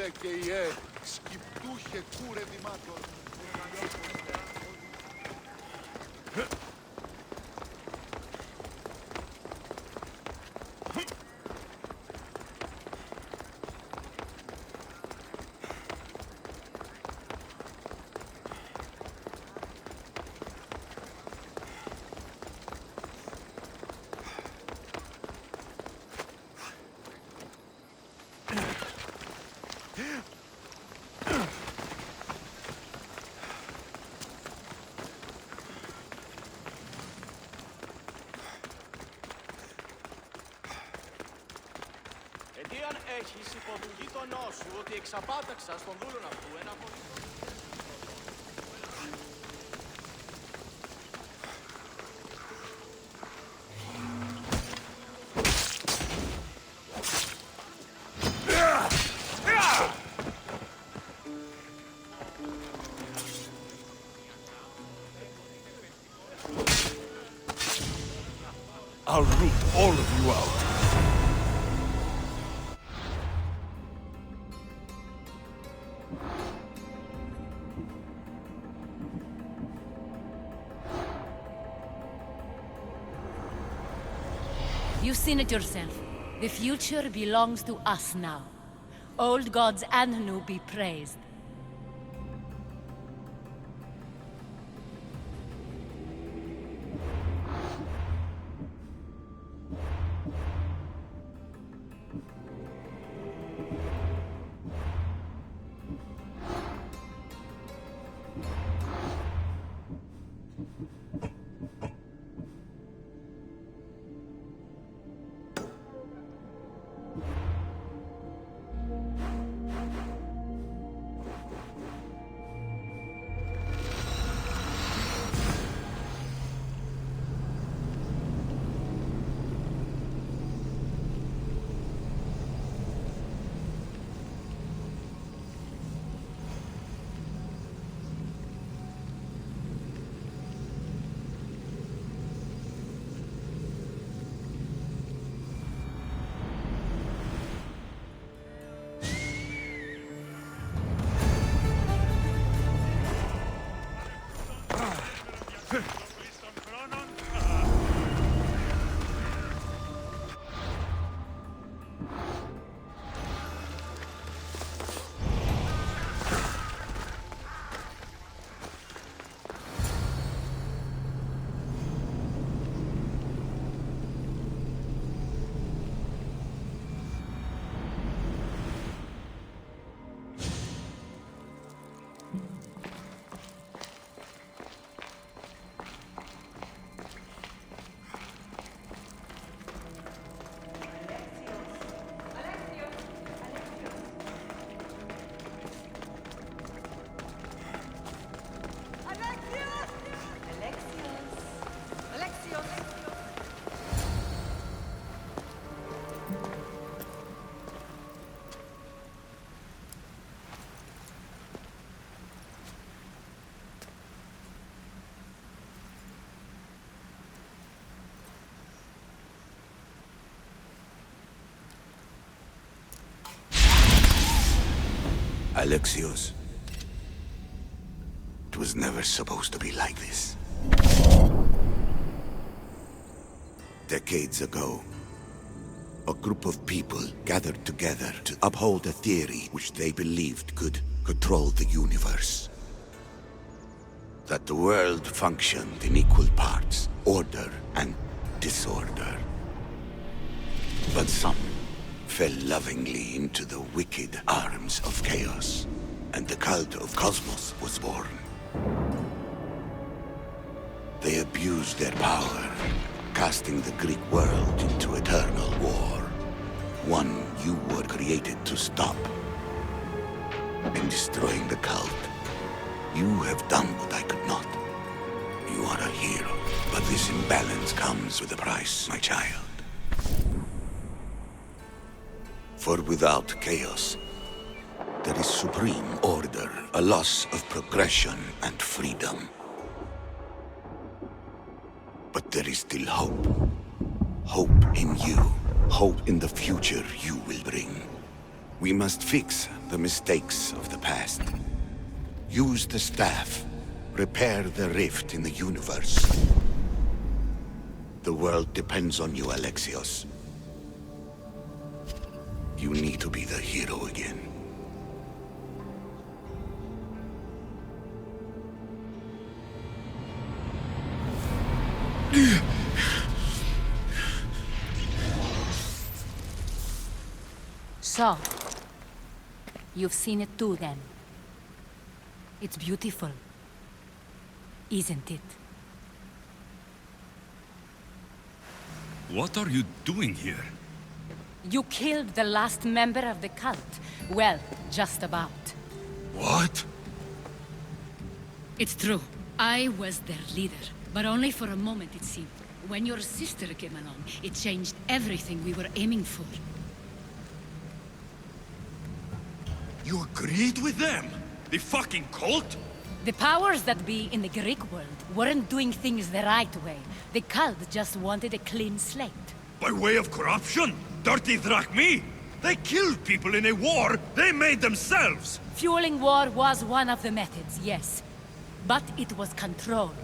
δε και η σκυπτούχε κούρε δημάτων. Εάν έχεις υπό του γείτονό σου ότι εξαπάταξα στον δούλον αυτού ένα πολύ... I'll root all of you out. You've seen it yourself. The future belongs to us now. Old gods and new be praised. Alexios, it was never supposed to be like this. Decades ago, a group of people gathered together to uphold a theory which they believed could control the universe. That the world functioned in equal parts, order and disorder. But some fell lovingly into the wicked arms of chaos, and the cult of Kosmos was born. They abused their power, casting the Greek world into eternal war. One you were created to stop. In destroying the cult, you have done what I could not. You are a hero, but this imbalance comes with a price, my child. For without chaos, there is supreme order, a loss of progression and freedom. But there is still hope. Hope in you. Hope in the future you will bring. We must fix the mistakes of the past. Use the staff. Repair the rift in the universe. The world depends on you, Alexios. You need to be the hero again. So, you've seen it too, then. It's beautiful, isn't it? What are you doing here? You killed the last member of the cult. Well, just about. What? It's true. I was their leader, but only for a moment, it seemed. When your sister came along, it changed everything we were aiming for. You agreed with them? The fucking cult? The powers that be in the Greek world weren't doing things the right way. The cult just wanted a clean slate. By way of corruption? Dirty drachmi? They killed people in a war they made themselves! Fueling war was one of the methods, yes. But it was controlled.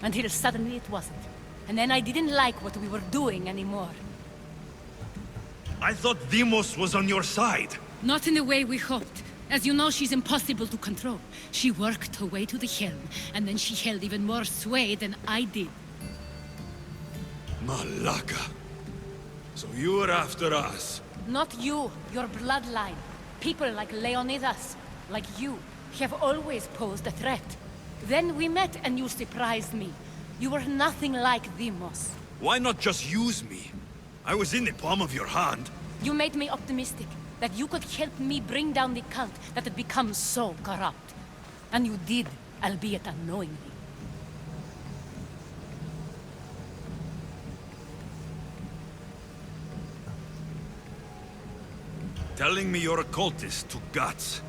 Until suddenly it wasn't. And then I didn't like what we were doing anymore. I thought Deimos was on your side. Not in the way we hoped. As you know, she's impossible to control. She worked her way to the helm, and then she held even more sway than I did. Malaka. So you were after us? Not you, your bloodline. People like Leonidas, like you, have always posed a threat. Then we met and you surprised me. You were nothing like Deimos. Why not just use me? I was in the palm of your hand. You made me optimistic. That you could help me bring down the cult that had become so corrupt. And you did, albeit unknowingly. Telling me you're a cultist took guts.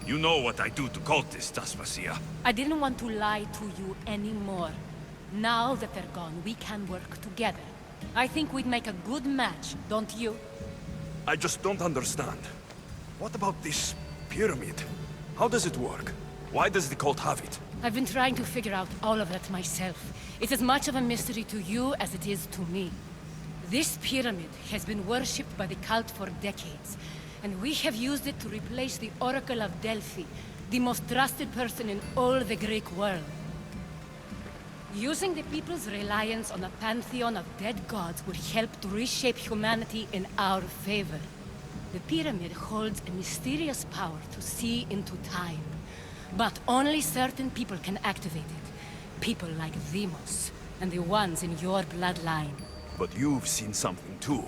You know what I do to cultists, Aspasia. I didn't want to lie to you anymore. Now that they're gone, we can work together. I think we'd make a good match, don't you? I just don't understand. What about this pyramid? How does it work? Why does the cult have it? I've been trying to figure out all of that myself. It's as much of a mystery to you as it is to me. This pyramid has been worshipped by the cult for decades, and we have used it to replace the Oracle of Delphi, the most trusted person in all the Greek world. Using the people's reliance on a pantheon of dead gods would help to reshape humanity in our favor. The pyramid holds a mysterious power to see into time. But only certain people can activate it. People like Deimos, and the ones in your bloodline. But you've seen something too.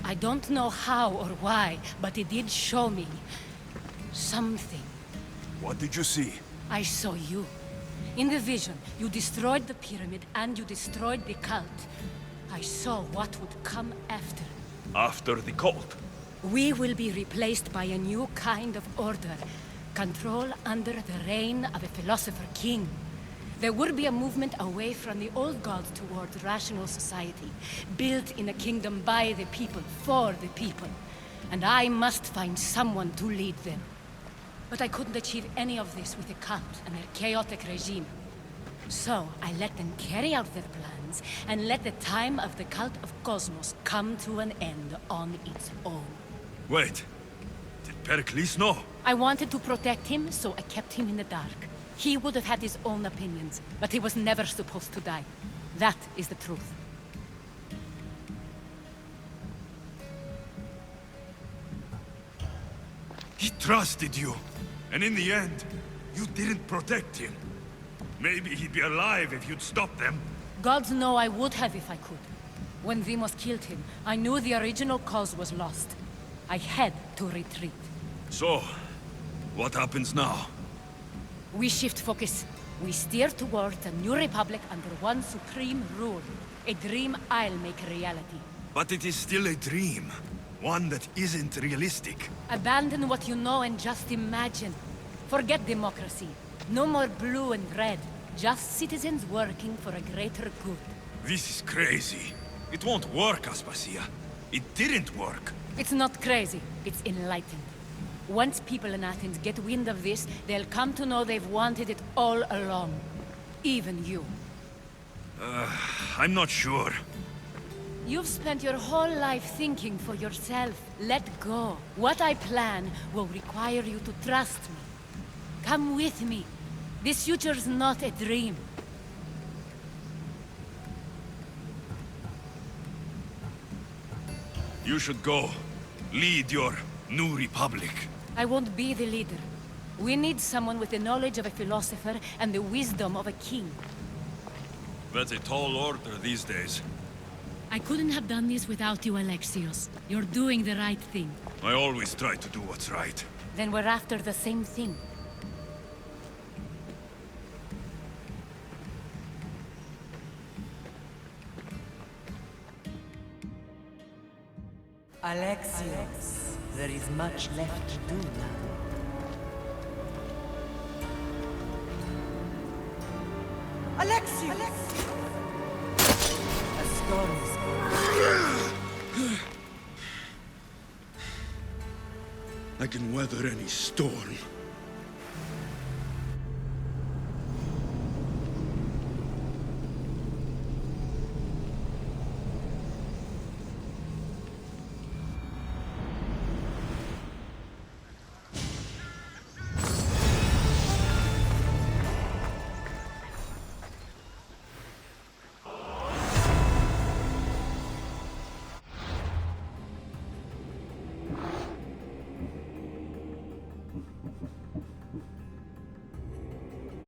I don't know how or why, but it did show me something. What did you see? I saw you. In the vision, you destroyed the pyramid and you destroyed the cult. I saw what would come after. After the cult? We will be replaced by a new kind of order. Control under the reign of a philosopher king. There would be a movement away from the old gods towards rational society, built in a kingdom by the people, for the people. And I must find someone to lead them. But I couldn't achieve any of this with the cult and their chaotic regime. So I let them carry out their plans, and let the time of the cult of Kosmos come to an end on its own. Wait, did Pericles know? I wanted to protect him, so I kept him in the dark. He would have had his own opinions, but he was never supposed to die. That is the truth. He trusted you, and in the end, you didn't protect him. Maybe he'd be alive if you'd stopped them. Gods know I would have if I could. When Deimos killed him, I knew the original cause was lost. I had to retreat. So, what happens now? We shift focus. We steer towards a new republic under one supreme rule. A dream I'll make a reality. But it is still a dream. One that isn't realistic. Abandon what you know and just imagine. Forget democracy. No more blue and red. Just citizens working for a greater good. This is crazy. It won't work, Aspasia. It didn't work. It's not crazy. It's enlightened. Once people in Athens get wind of this, they'll come to know they've wanted it all along. Even you. I'm not sure. You've spent your whole life thinking for yourself. Let go. What I plan will require you to trust me. Come with me. This future's not a dream. You should go. Lead your new republic. I won't be the leader. We need someone with the knowledge of a philosopher and the wisdom of a king. That's a tall order these days. I couldn't have done this without you, Alexios. You're doing the right thing. I always try to do what's right. Then we're after the same thing. Alexios, there is much left to do now. Alexios! A storm is brewing. I can weather any storm.